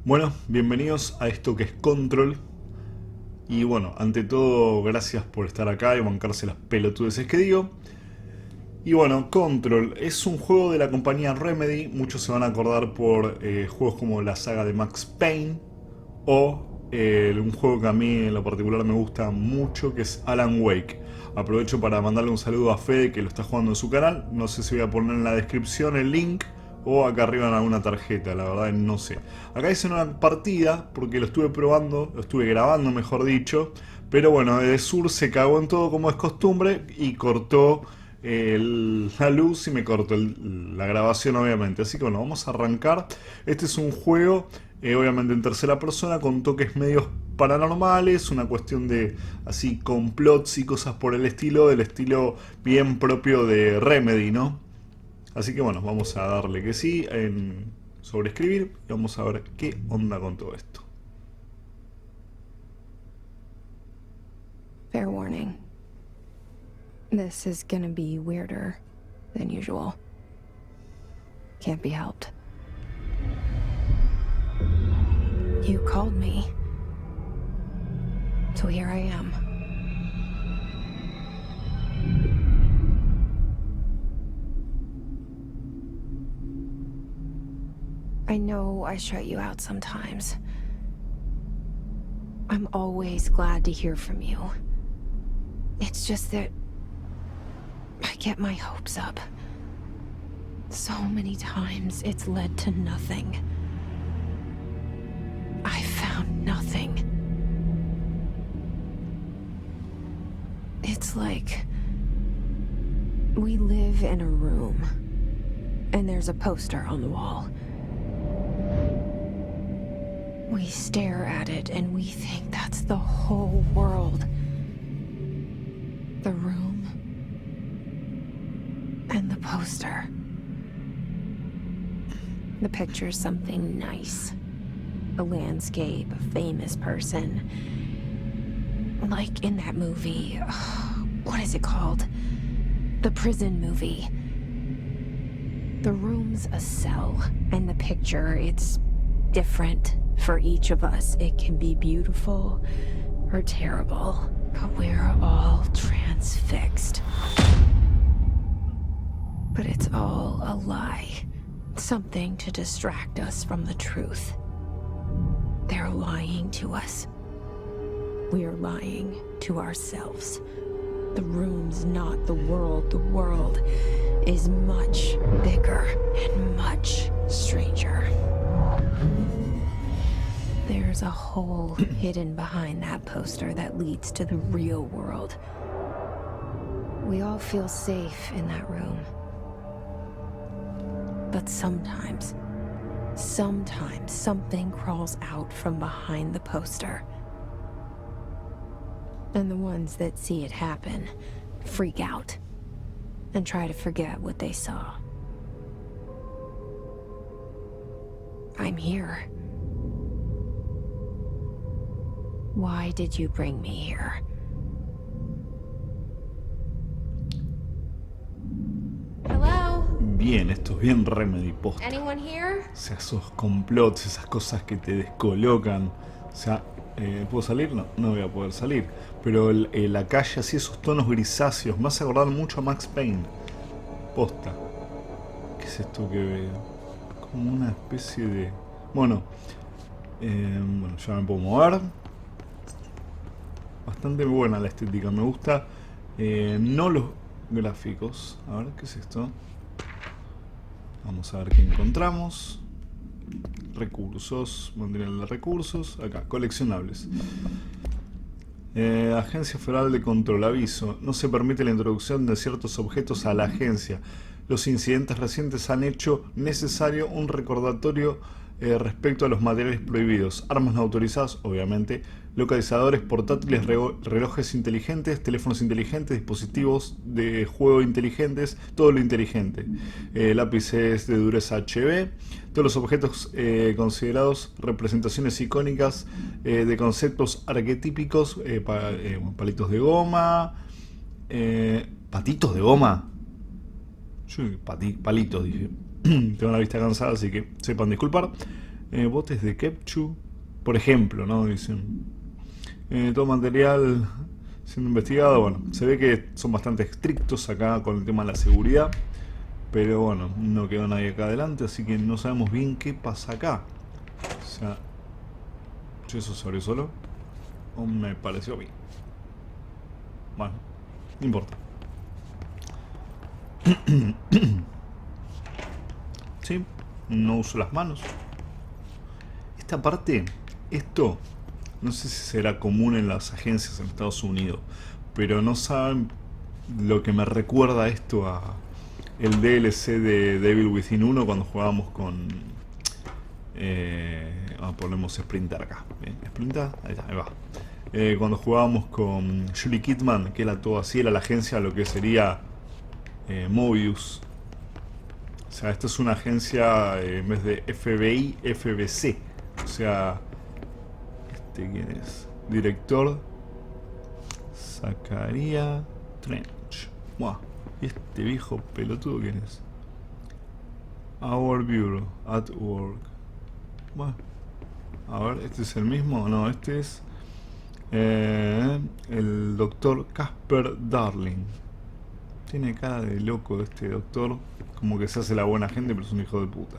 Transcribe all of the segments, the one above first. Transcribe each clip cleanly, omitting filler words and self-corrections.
Bueno, bienvenidos a esto que es Control. Y bueno, ante todo, gracias por estar acá y bancarse las pelotudeces que digo. Y bueno, Control es un juego de la compañía Remedy. Muchos se van a acordar por juegos como la saga de Max Payne o un juego que a mí en lo particular me gusta mucho, que es Alan Wake. Aprovecho para mandarle un saludo a Fede, que lo está jugando en su canal. No sé si voy a poner en la descripción el link o acá arriba en alguna tarjeta, la verdad no sé. Acá dice una partida porque lo estuve probando, lo estuve grabando mejor dicho, pero bueno, desde Sur se cagó en todo como es costumbre y cortó la luz y me cortó la grabación obviamente. Así que bueno, vamos a arrancar. Este es un juego obviamente en tercera persona con toques medios paranormales, una cuestión de así complots y cosas por el estilo, del estilo bien propio de Remedy, ¿no? Así que bueno, vamos a darle que sí en sobreescribir y vamos a ver qué onda con todo esto. Fair warning. This is gonna be weirder than usual. Can't be helped. You called me. So here I am. I know I shut you out sometimes. I'm always glad to hear from you. It's just that I get my hopes up. So many times it's led to nothing. I found nothing. It's like we live in a room, and there's a poster on the wall. We stare at it and we think that's the whole world. The room and the poster. The picture's something nice. A landscape, a famous person. Like in that movie, what is it called? The prison movie. The room's a cell, and the picture, it's different for each of us. It can be beautiful or terrible, but we're all transfixed. But it's all a lie. Something to distract us from the truth. They're lying to us. We're lying to ourselves. The room's not the world. The world is much bigger and much stranger. There's a hole hidden behind that poster that leads to the real world. We all feel safe in that room. But sometimes something crawls out from behind the poster. And the ones that see it happen freak out and try to forget what they saw. I'm here. Why did you bring me here? Hello? Bien, esto es bien Remedy posta. Anyone here? O sea, esos complots, esas cosas que te descolocan. O sea, ¿puedo salir? No, no voy a poder salir. Pero la calle, así, esos tonos grisáceos, me hace acordar mucho a Max Payne. Posta. ¿Qué es esto que veo? Como una especie de... Bueno, bueno, ya me puedo mover. Bastante buena la estética, me gusta. No los gráficos. A ver, ¿qué es esto? Vamos a ver qué encontramos. Recursos, material de recursos. Acá, coleccionables. Agencia Federal de Control. Aviso. No se permite la introducción de ciertos objetos a la agencia. Los incidentes recientes han hecho necesario un recordatorio respecto a los materiales prohibidos. Armas no autorizadas, obviamente. Localizadores portátiles, relojes inteligentes, teléfonos inteligentes, dispositivos de juego inteligentes, todo lo inteligente. Lápices de dureza HB. Todos los objetos considerados representaciones icónicas de conceptos arquetípicos, palitos de goma, patitos de goma. Yo palitos dije. Tengo la vista cansada, así que sepan disculpar. Botes de Kepchu, por ejemplo, ¿no? Dicen. Todo material siendo investigado. Bueno, se ve que son bastante estrictos acá con el tema de la seguridad. Pero bueno, no quedó nadie acá adelante, así que no sabemos bien qué pasa acá. O sea, ¿eso se abrió solo? ¿O me pareció a mí? Bueno, no importa. Sí, no uso las manos. Esta parte, esto, no sé si será común en las agencias en Estados Unidos, pero no saben lo que me recuerda esto a el DLC de Devil Within 1 cuando jugábamos con... ponemos Sprinter acá. Bien, Sprinter, ahí está, ahí va. Cuando jugábamos con Julie Kidman, que era todo así, era la agencia, lo que sería Mobius. O sea, esto es una agencia en vez de FBI, FBC. O sea, ¿quién es? Director Zacarías Trench. Buah, ¿y este viejo pelotudo quién es? Our Bureau, at Work. Bueno, a ver, ¿este es el mismo? No, este es el doctor Casper Darling. Tiene cara de loco este doctor, como que se hace la buena gente, pero es un hijo de puta.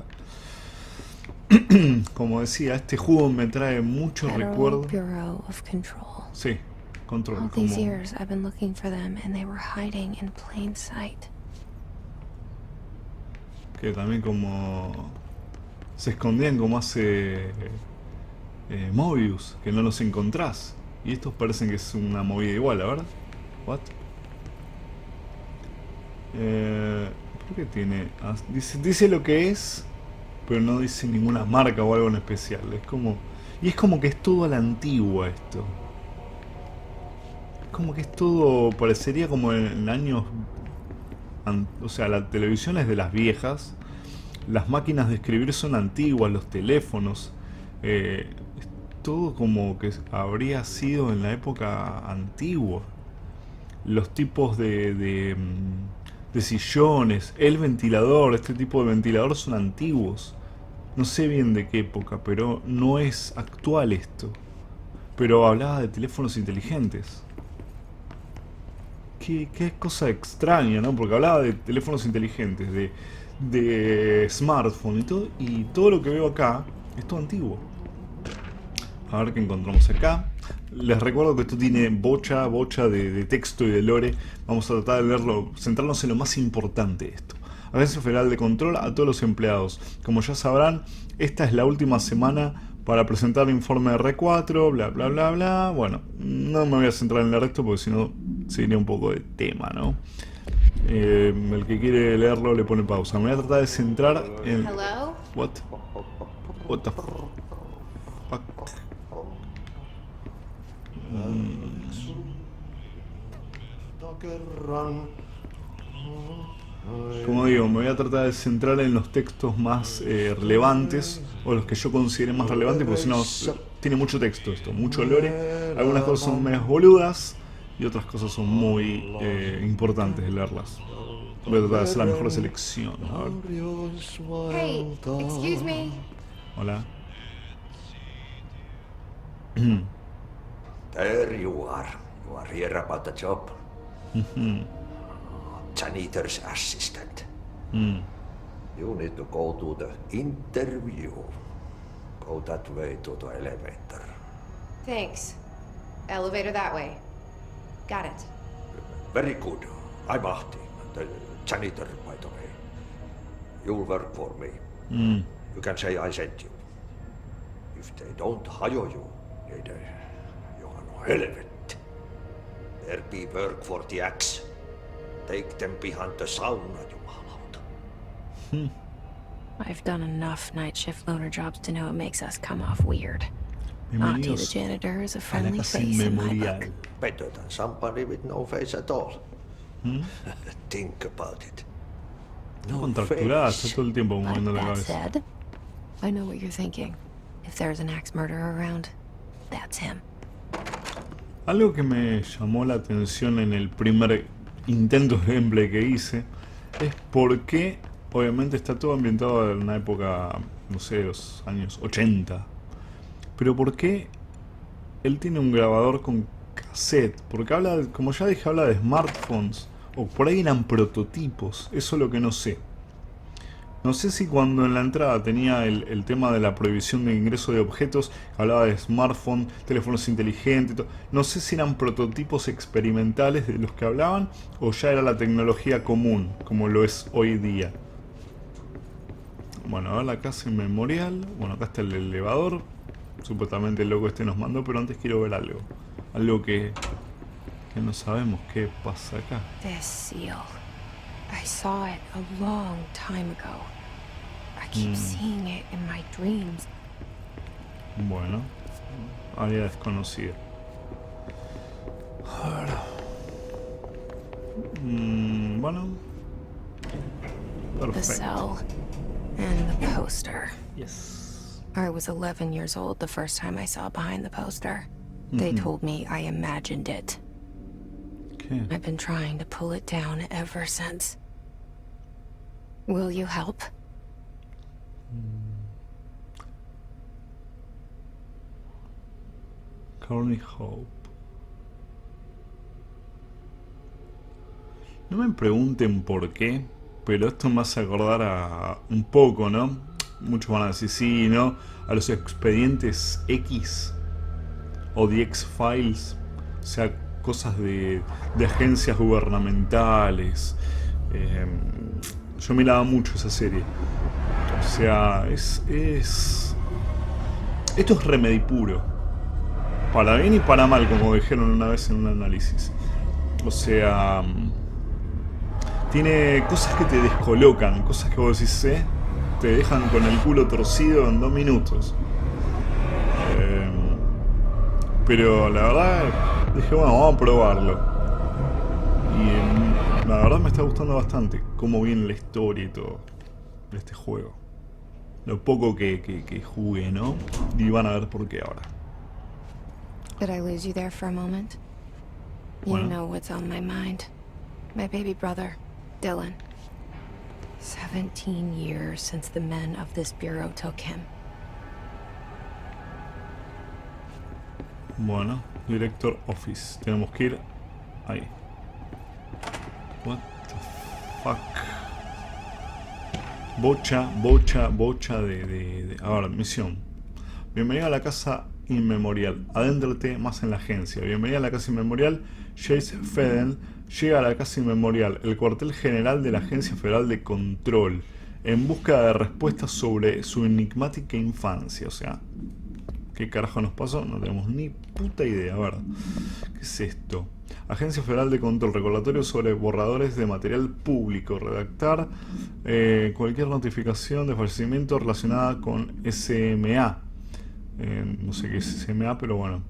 Como decía, este juego me trae mucho recuerdo. Bureau of Control. Sí, control. All these years I've been looking for them and they were hiding in plain sight. Que también como se escondían como hace Mobius, que no los encontrás. Y estos parecen que es una movida igual, la verdad. What? ¿Por qué tiene? Dice lo que es, pero no dice ninguna marca o algo en especial. Es como... Y es como que es todo a la antigua esto. Es como que es todo... Parecería como en años... O sea, la televisión es de las viejas. Las máquinas de escribir son antiguas, los teléfonos. Es todo como que habría sido en la época antigua. Los tipos de sillones, el ventilador, este tipo de ventilador son antiguos. No sé bien de qué época, pero no es actual esto. Pero hablaba de teléfonos inteligentes. Qué cosa extraña, ¿no? Porque hablaba de teléfonos inteligentes, de smartphone y todo lo que veo acá es todo antiguo. A ver qué encontramos acá. Les recuerdo que esto tiene bocha de texto y de lore. Vamos a tratar de leerlo, centrarnos en lo más importante de esto. Agencia Federal de Control a todos los empleados. Como ya sabrán, esta es la última semana para presentar el informe de R4, bla bla bla bla. Bueno, no me voy a centrar en el resto porque si no sería un poco de tema, ¿no? El que quiere leerlo le pone pausa. Me voy a tratar de centrar en... Hello? What the fuck? Como digo, me voy a tratar de centrar en los textos más relevantes, o los que yo considere más relevantes, porque si no, tiene mucho texto esto, mucho lore. Algunas cosas son medias boludas y otras cosas son muy importantes de leerlas. Voy a tratar de hacer la mejor selección. A ver. Hey, excuse me. Hola. There you are. You are here about the job. Janitor's assistant. You need to go to the interview. Go that way to the elevator. Thanks. Elevator that way. Got it. Very good. I'm Ahti, the janitor, by the way. You'll work for me. You can say I sent you. If they don't hire you, they you are no helvet. There be work for the axe. Take them behind the sauna, jumalauta. I've done enough night shift loner jobs to know it makes us come off weird. Ahti the Bienvenidos janitor is a a la friendly casa face in my book. inmemorial. Better than somebody with no face at all. Think about it. No Contracturada, face. está todo el tiempo But moviendo la that cabeza. said, I know what you're thinking. If there's an axe murderer around, that's him. Algo que me llamó la atención en el primer intento de gameplay que hice es porque obviamente está todo ambientado en una época no sé, los años 80. Pero ¿por qué él tiene un grabador con cassette? Porque habla, como ya dije, habla de smartphones. O por ahí eran prototipos. Eso es lo que no sé. No sé si cuando en la entrada tenía el tema de la prohibición de ingreso de objetos, hablaba de smartphone, teléfonos inteligentes, todo. No sé si eran prototipos experimentales de los que hablaban o ya era la tecnología común, como lo es hoy día. Bueno, a ver la casa inmemorial. Bueno, acá está el elevador. Supuestamente el loco este nos mandó, pero antes quiero ver algo. Algo que no sabemos qué pasa acá. This seal. I saw it a long time ago. I keep seeing it in my dreams. Bueno, área desconocida. A ver. Bueno. The Perfecto. cell and the poster. Yes. I was 11 years old the first time I saw behind the poster. They told me I imagined it. Okay. I've been trying to pull it down ever since. Will you help? Courtney Hope. No me pregunten por qué, pero esto me hace acordar a un poco, ¿no? Muchos van a decir sí, ¿no? A los expedientes X o The X-Files, o sea, cosas de agencias gubernamentales. Yo miraba mucho esa serie. O sea, esto es Remedy puro. Para bien y para mal, como dijeron una vez en un análisis. O sea, tiene cosas que te descolocan, cosas que vos decís, te dejan con el culo torcido en 2 minutos. Pero la verdad, dije, bueno, vamos a probarlo. Y la verdad me está gustando bastante cómo viene la historia y todo de este juego. Lo poco que jugué, ¿no? Y van a ver por qué ahora. Did I lose you there for a moment? You Bueno. know what's on my mind. My baby brother, Dylan. 17 years since the men of this bureau took him. Bueno, Director Office. Tenemos que ir ahí. What the fuck. Bocha de... A ver, misión. Bienvenido a la casa inmemorial. Adéntrate más en la agencia. Bienvenido a la casa inmemorial. Jace Feden llega a la casa inmemorial, el cuartel general de la Agencia Federal de Control, en busca de respuestas sobre su enigmática infancia. O sea, ¿qué carajo nos pasó? No tenemos ni puta idea. A ver, ¿qué es esto? Agencia Federal de Control, recordatorio sobre borradores de material público. Redactar cualquier notificación de fallecimiento relacionada con SMA. No sé qué es SMA, pero bueno.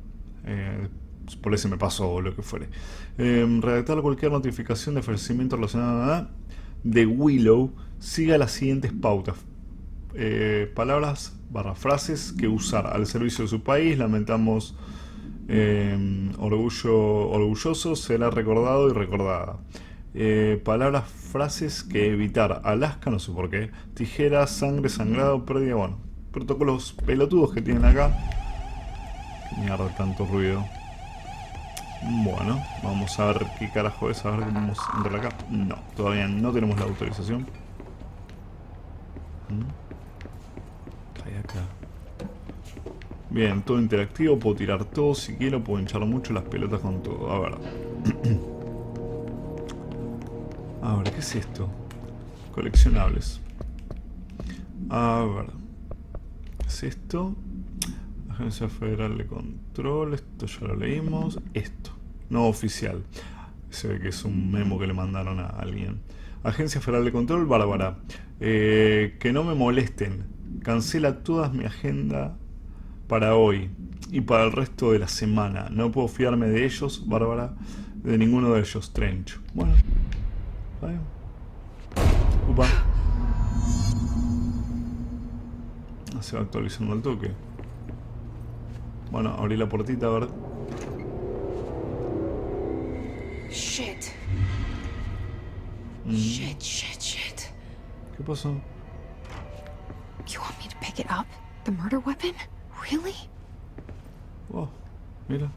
Por ese me pasó o lo que fuere. Redactar cualquier notificación de fallecimiento relacionada de Willow. Siga las siguientes pautas. Palabras / frases que usar al servicio de su país. Lamentamos, orgulloso, será recordado y recordada. Palabras, frases que evitar. Alaska, no sé por qué. Tijeras, sangre, sangrado, pérdida. Bueno, protocolos pelotudos que tienen acá. Qué mierda, tanto ruido. Bueno, vamos a ver qué carajo es. A ver cómo vamos a entrar acá. No, todavía no tenemos la autorización. Ahí acá. Bien, todo interactivo. Puedo tirar todo si quiero. Puedo hinchar mucho las pelotas con todo. A ver. A ver, ¿qué es esto? Coleccionables. A ver. ¿Qué es esto? Agencia Federal de Control. Esto ya lo leímos. Esto. No oficial. Se ve que es un memo que le mandaron a alguien. Agencia Federal de Control, Bárbara. Que no me molesten. Cancela toda mi agenda para hoy y para el resto de la semana. No puedo fiarme de ellos, Bárbara. De ninguno de ellos, Trench. Bueno. Vale. Upa. Se va actualizando el toque. Bueno, abrí la puertita, a ver. Shit. Shit. ¿Qué pasó? You want me to Pick it up? The murder weapon? Really? Oh, mira.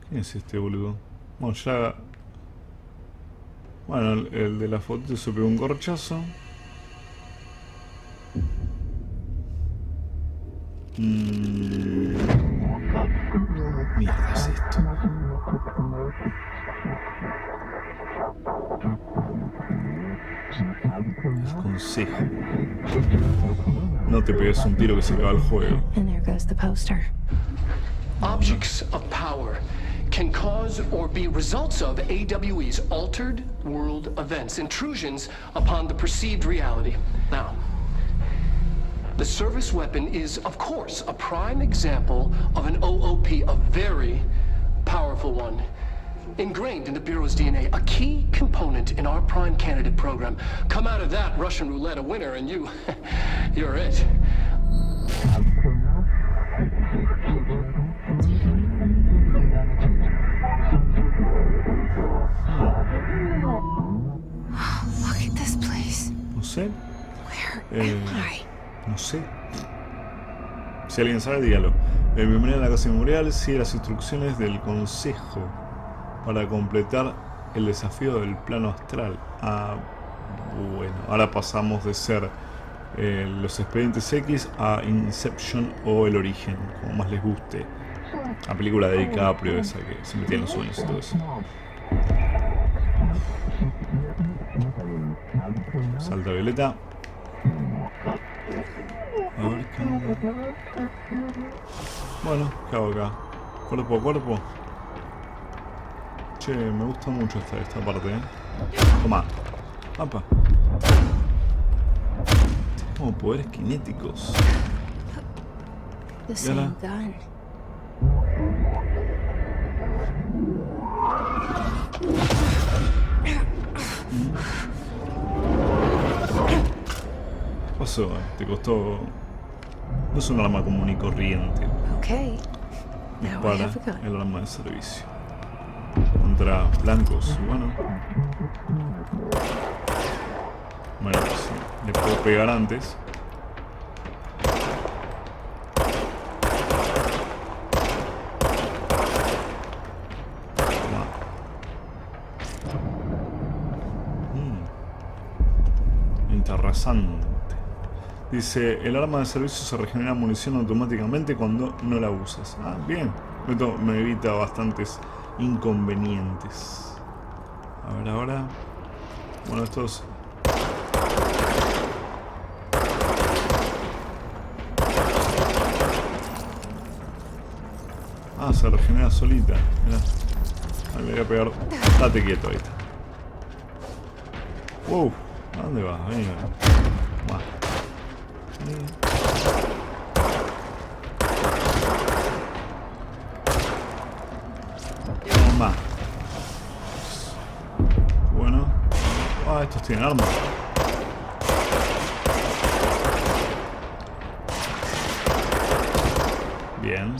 ¿Quién es este boludo? Bueno, ya... Bueno, el de la foto se pegó un corchazo. Mierda es esto. El consejo. No te pegues un tiro que se acaba el juego. And there goes the poster. Objects of power can cause or be results of AWE's altered world events, intrusions upon the perceived reality. Now, the service weapon is, of course, a prime example of an OOP, a very powerful one. Ingrained in the Bureau's DNA, a key component in our prime candidate program. Come out of that Russian roulette a winner and you're it. Look at this place. No sé. Where am I? No sé. Si alguien sabe, dígalo. Bienvenido a la Casa Memorial. Sigue las instrucciones del consejo para completar el desafío del plano astral. Ah, bueno. Ahora pasamos de ser los expedientes X a Inception o El Origen, como más les guste. La película de DiCaprio, esa que se metía en los sueños y todo eso. Salta violeta. A ver qué onda. Bueno, ¿qué hago acá? Cuerpo a cuerpo. Che, me gusta mucho esta parte, Toma. Apa. Tiene como poderes cinéticos. The same gun. ¿Qué pasó? Te costó... No es un arma común y corriente. Okay. Now I Para have a gun. el arma de servicio. Contra blancos, bueno. Bueno, pues, le puedo pegar antes. Toma. Interesante. Dice, el arma de servicio se regenera munición automáticamente cuando no la usas. Ah, bien. Esto me evita bastantes inconvenientes. A ver ahora. Bueno, estos... Ah, se regenera solita. Mirá. Ahí le voy a pegar. Date quieto, ahí está. Wow. ¿A dónde vas? Vení, vení. Toma. Vení. Toma. Bueno. Ah, estos tienen armas. Bien.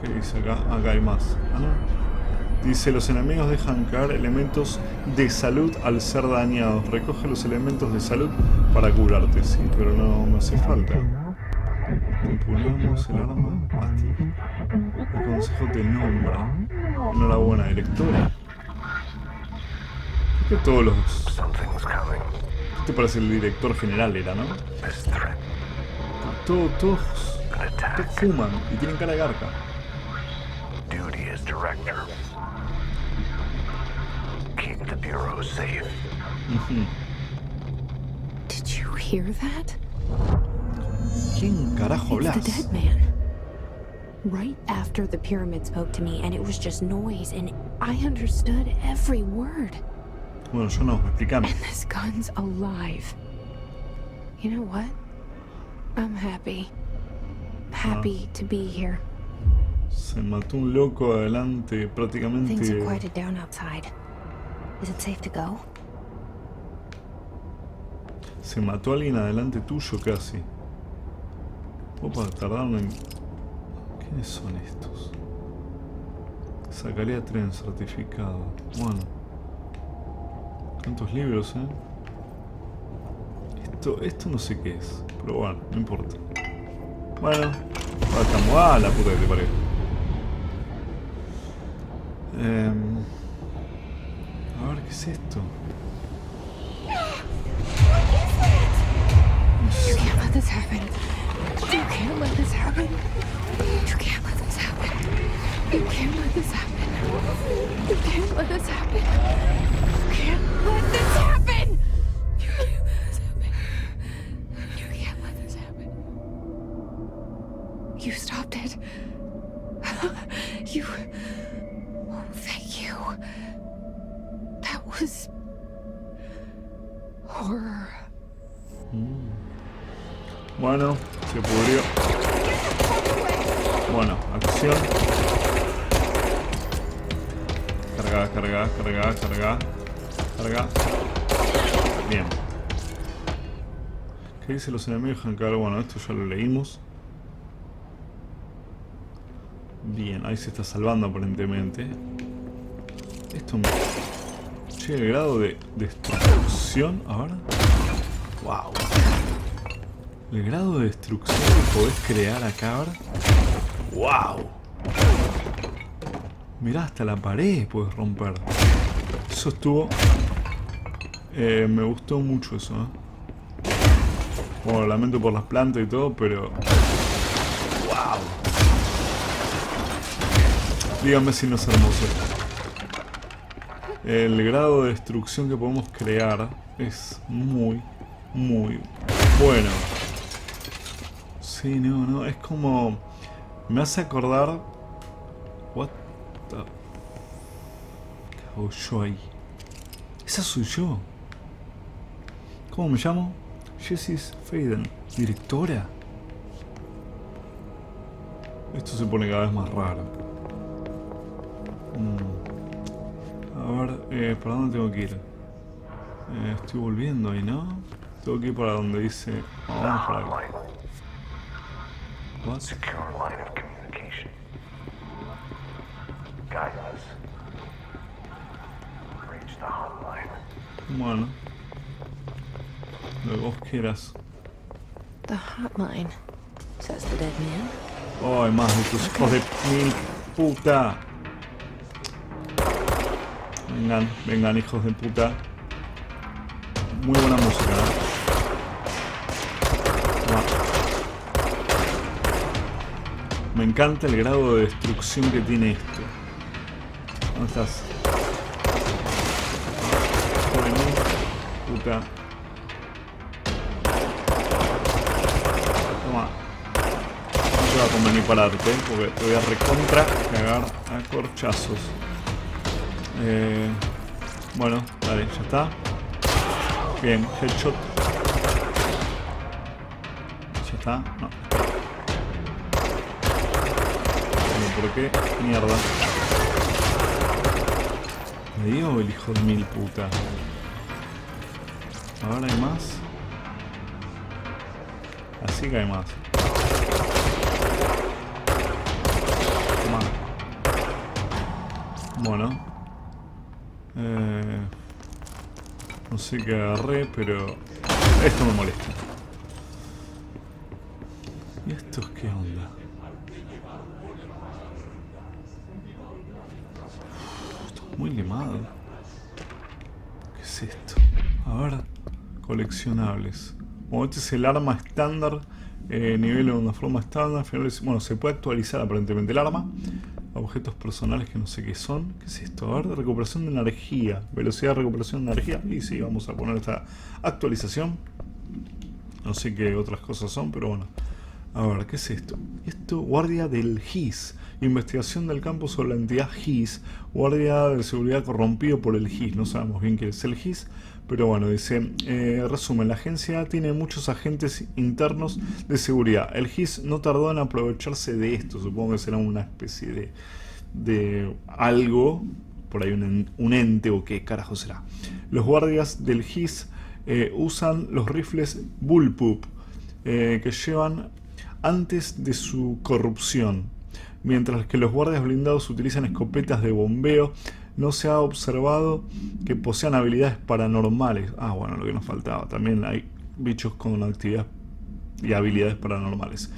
¿Qué dice acá? Acá hay más. Ah, no. Dice, los enemigos dejan caer elementos de salud al ser dañados. Recoge los elementos de salud para curarte. Sí, pero no me hace falta. Empujamos el arma a ti. El consejo te nombra. Enhorabuena, directora. ¿Por qué todos los... ¿Qué te parece el director general era, no? Todos fuman y tienen cara de garca. Duty as director. Keep the Bureau safe. Did you hear that? ¿Quién carajo It's the hablas? dead man. Right after the pyramid spoke to me, and it was just noise, and I understood every word. Bueno, yo no, explícame. And this gun's alive. You know what? I'm happy. Happy to be here. Se mató un loco adelante, Things have prácticamente. quieted down outside. Is it safe to go? Se mató a alguien adelante tuyo casi. Opa, tardaron en... ¿Quiénes son estos? Sacaría tren certificado. Bueno. ¿Cuántos libros, Esto no sé qué es, pero bueno, no importa. Bueno, ahora estamos. ¡Ah, la puta que te parió! A ver, ¿qué es esto? You can't let this happen. You can't let this happen. You can't let this happen. You can't let this happen. You can't let this happen. You can't let this happen. You can't let this happen. You can't let this happen. You stopped it. You... Oh, thank you. That was... horror. Bueno, se pudrió. Bueno, acción. Carga, carga, carga, carga. Carga. Bien. ¿Qué dice los enemigos? Bueno, esto ya lo leímos. Bien, ahí se está salvando aparentemente. Esto me... Che, el grado de destrucción ahora. Wow. El grado de destrucción que podés crear acá ahora. ¡Wow! Mirá, hasta la pared podés romper. Eso estuvo... me gustó mucho eso, ¿eh? Bueno, lamento por las plantas y todo, pero... ¡Wow! Díganme si no es hermoso. El grado de destrucción que podemos crear es muy, muy bueno. Sí, no, es como... Me hace acordar... What the... ¿Qué hago yo ahí? Esa soy yo. ¿Cómo me llamo? Jessie Faden. ¿Directora? Esto se pone cada vez más raro. A ver, ¿para dónde tengo que ir? Estoy volviendo ahí, ¿no? Tengo que ir para donde dice... Vamos para acá. What? Secure line of communication. Guide us. Reach the hotline. Bueno. Lo que vos quieras. The hotline, says the dead man. Oh, hay más de tus hijos de mil puta. Vengan, vengan, hijos de puta. Muy buena música, ¿no? Me encanta el grado de destrucción que tiene esto. ¿Dónde estás? Hijo de mil puta. Toma. No te va a convenir pararte, porque te voy a recontra cagar a corchazos. Bueno, dale, ya está. Bien, headshot. Ya está, no. ¿Por qué? Mierda. Me dio el hijo de mil puta. Ahora hay más. Así que hay más. Toma. Bueno. No sé qué agarré, pero esto me molesta. ¿Y estos qué onda? Esto es muy limado. ¿Qué es esto? A ver, coleccionables. Bueno, este es el arma estándar. Nivel de una forma estándar. Bueno, se puede actualizar aparentemente el arma. Objetos personales que no sé qué son. ¿Qué es esto? A ver, recuperación de energía. Velocidad de recuperación de energía. Y sí, vamos a poner esta actualización. No sé qué otras cosas son, pero bueno. A ver, ¿qué es esto? Esto, guardia del GIS. Investigación del campo sobre la entidad GIS. Guardia de seguridad corrompido por el GIS. No sabemos bien qué es el GIS. Pero bueno, dice, resumen, la agencia tiene muchos agentes internos de seguridad. El GIS no tardó en aprovecharse de esto. Supongo que será una especie de algo. Por ahí un ente o qué carajo será. Los guardias del GIS usan los rifles Bullpup que llevan antes de su corrupción. Mientras que los guardias blindados utilizan escopetas de bombeo. No se ha observado que posean habilidades paranormales. Ah, bueno, lo que nos faltaba. También hay bichos con actividades y habilidades paranormales.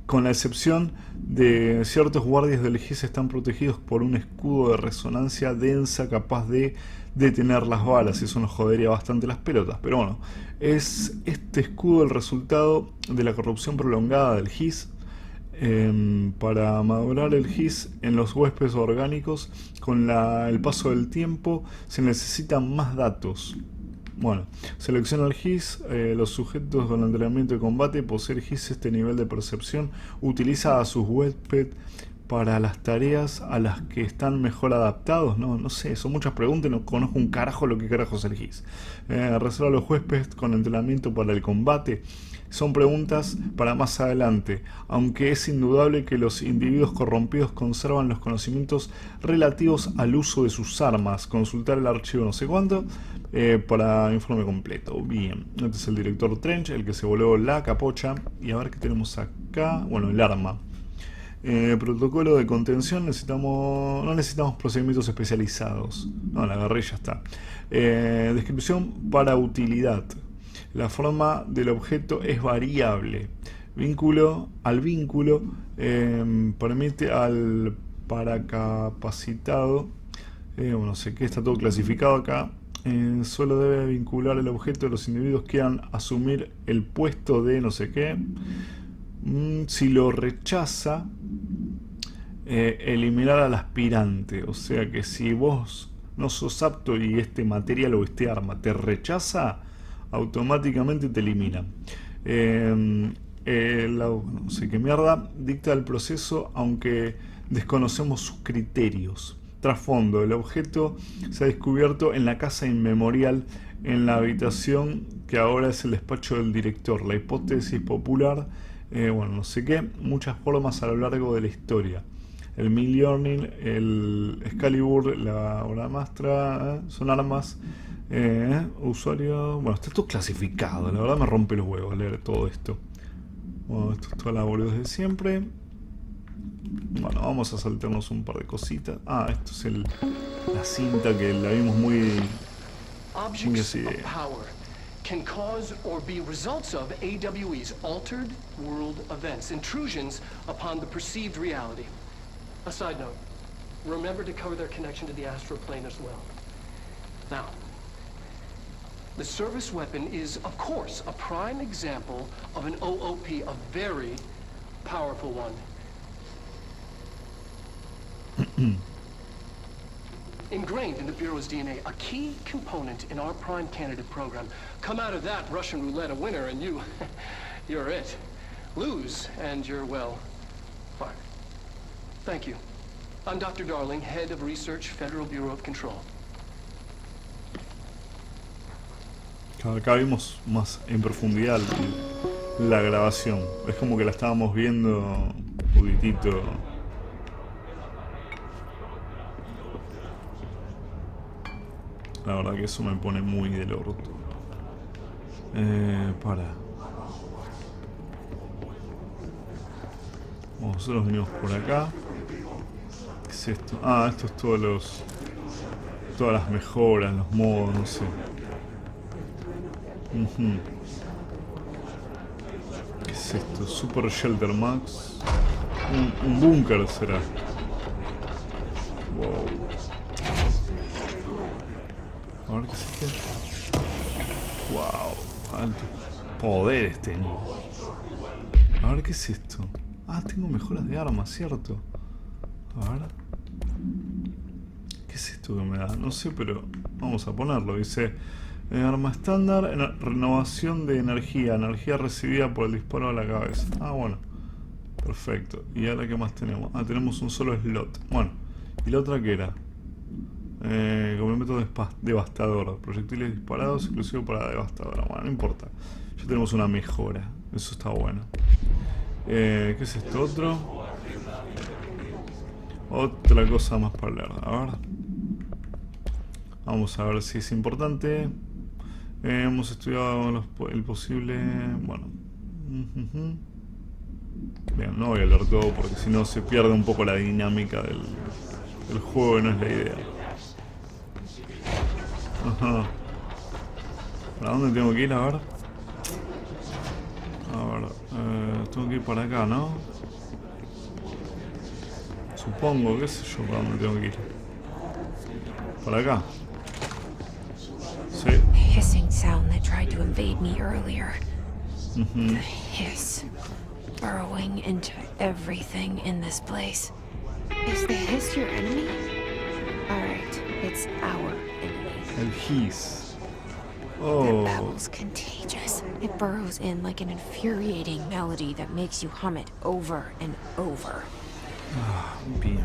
Con la excepción de ciertos guardias del GIS, están protegidos por un escudo de resonancia densa capaz de detener las balas, y eso nos jodería bastante las pelotas. Pero bueno, es este escudo el resultado de la corrupción prolongada del GIS. Para madurar el GIS en los huéspedes orgánicos, con el paso del tiempo se necesitan más datos. Bueno, selecciona el GIS, los sujetos con entrenamiento de combate. Posee el GIS este nivel de percepción, utiliza a sus huéspedes para las tareas a las que están mejor adaptados. No sé, son muchas preguntas y no conozco un carajo lo que carajo es el GIS. Reserva a los huéspedes con entrenamiento para el combate. Son preguntas para más adelante, aunque es indudable que los individuos corrompidos conservan los conocimientos relativos al uso de sus armas. Consultar el archivo no sé cuánto para informe completo. Bien, este es el director Trench, el que se voló la capocha. Y a ver qué tenemos acá. Bueno, el arma. Protocolo de contención, no necesitamos procedimientos especializados. No, la agarré y ya está. Descripción para utilidad. La forma del objeto es variable. Al vínculo permite al paracapacitado, no sé qué, está todo clasificado acá. Solo debe vincular el objeto de los individuos que quieran asumir el puesto de no sé qué. Si lo rechaza, eliminar al aspirante. O sea que si vos no sos apto y este material o este arma te rechaza, automáticamente te elimina. No sé qué mierda. Dicta el proceso aunque desconocemos sus criterios. Trasfondo: el objeto se ha descubierto en la casa inmemorial, en la habitación que ahora es el despacho del director. La hipótesis popular, no sé qué, muchas formas a lo largo de la historia. El Mjolnir, el Excalibur, la obra maestra, son armas. Usuario, bueno, está todo clasificado. La verdad me rompe los huevos leer todo esto. Bueno, esto es toda la boludez de siempre. Bueno, vamos a saltarnos un par de cositas. Esto es la cinta que la vimos muy Objects así. of power can cause or be results of AWE's altered world events, intrusions upon the perceived reality. A side note, remember to cover their connection to the astral plane as well. Now, the service weapon is, of course, a prime example of an OOP, a very powerful one. Ingrained in the Bureau's DNA, a key component in our prime candidate program. Come out of that Russian roulette a winner and you're it. Lose and you're, well, fired. Thank you. I'm Dr. Darling, Head of Research, Federal Bureau of Control. Acá vimos más en profundidad la grabación. Es como que la estábamos viendo un poquitito. La verdad que eso me pone muy del orto. Nosotros venimos por acá. ¿Qué es esto? Esto es todas las mejoras, los modos, no sé. ¿Qué es esto? Super Shelter Max. Un búnker será. Wow. A ver qué es esto. Wow. Altos poderes tengo. A ver qué es esto. Tengo mejoras de armas, ¿cierto? A ver. ¿Qué es esto que me da? No sé, pero vamos a ponerlo. Dice: arma estándar, renovación de energía recibida por el disparo a la cabeza. Bueno. Perfecto. ¿Y ahora qué más tenemos? Tenemos un solo slot. Bueno. ¿Y la otra qué era? Como el método devastador. Proyectiles disparados exclusivo para devastadora. Bueno, no importa. Ya tenemos una mejora. Eso está bueno. ¿Qué es esto otro? Otra cosa más para leer. A ver. Vamos a ver si es importante. Hemos estudiado el posible... Bueno. Bien, no voy a leer todo porque si no se pierde un poco la dinámica del juego y no es la idea. ¿Para dónde tengo que ir? A ver. tengo que ir para acá, ¿no? Supongo, qué sé yo, para dónde tengo que ir. Para acá. Sí. Hissing sound that tried to invade me earlier. The hiss. Burrowing into everything in this place. Is the hiss your enemy? Alright, it's our enemy. El hiss. That Oh. babble's contagious. It burrows in like an infuriating melody that makes you hum it over and over. Bien.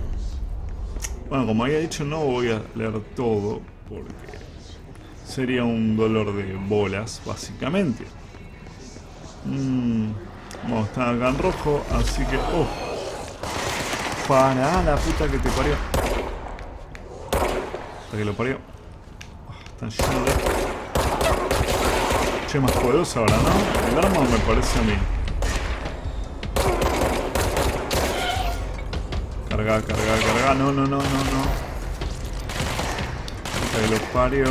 Bueno, como había dicho, no voy a leer todo porque sería un dolor de bolas, básicamente. Vamos, está acá en rojo, así que... ¡Oh! Para la puta que te parió. Hasta que lo parió. Están llenos de... Che, más poderosa ahora, ¿no? El arma me parece a mí. Carga, carga, carga. No, no, no, no, no. Hasta que lo parió.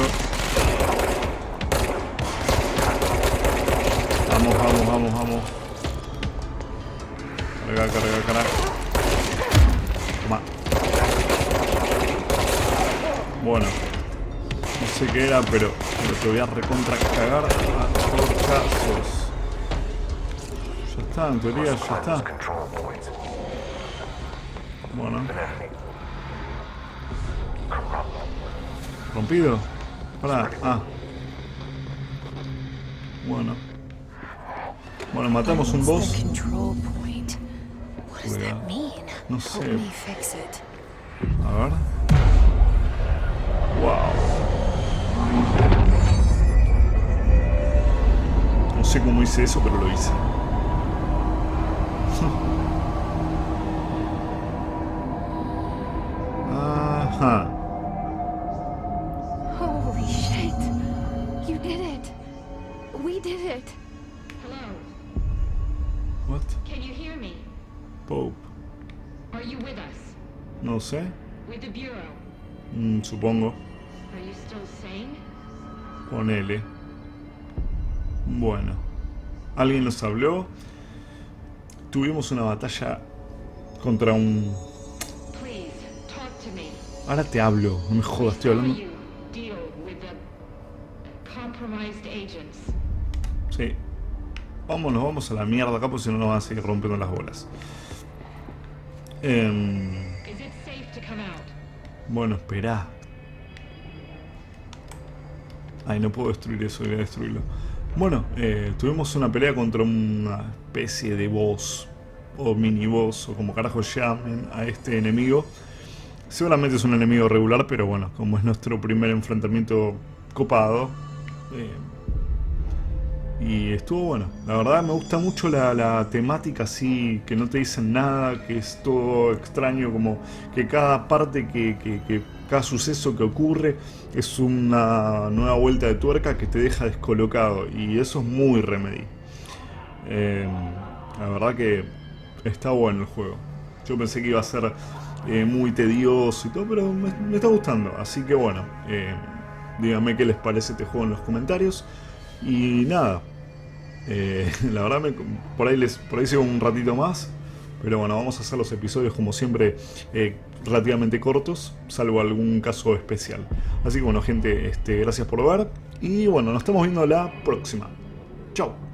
Vamos, vamos, vamos, vamos. Carga, carga, carga. Toma. Bueno. No sé qué era, pero te voy a recontra cagar a torchazos. Ya está, en teoría ya está. Control points. Bueno. Enemy. Corrupt. ¿Rompido? Pará. Ah. Bueno. Bueno, matamos un What's boss. the control point? What does Juega. that mean? No Help sé. me fix it. A ver. Wow. No sé cómo hice eso, pero lo hice. Ajá. Holy shit! You did it! We did it! Hello, What? can you hear me? Pope. Are you with us? No sé. With the Bureau? Supongo. Are you still sane? Ponele. Bueno. Alguien nos habló. Tuvimos una batalla contra un... Please, talk to me. Ahora te hablo. No me jodas, estoy How hablando. you deal with the compromised agents? Sí. Vámonos, vamos a la mierda acá, porque si no nos van a seguir rompiendo las bolas. Is it safe to come out? Bueno, esperá. Ay, no puedo destruir eso, voy a destruirlo. Bueno, tuvimos una pelea contra una especie de boss, o mini boss, o como carajo llamen a este enemigo. Seguramente es un enemigo regular, pero bueno, como es nuestro primer enfrentamiento copado. Y estuvo bueno. La verdad me gusta mucho la temática así, que no te dicen nada, que es todo extraño, como que cada parte, cada suceso que ocurre es una nueva vuelta de tuerca que te deja descolocado. Y eso es muy Remedy. La verdad que está bueno el juego. Yo pensé que iba a ser muy tedioso y todo, pero me está gustando. Así que bueno, díganme qué les parece este juego en los comentarios. Y nada, la verdad por ahí sigo un ratito más. Pero bueno, vamos a hacer los episodios como siempre relativamente cortos, salvo algún caso especial. Así que bueno gente, gracias por ver. Y bueno, nos estamos viendo la próxima. Chao.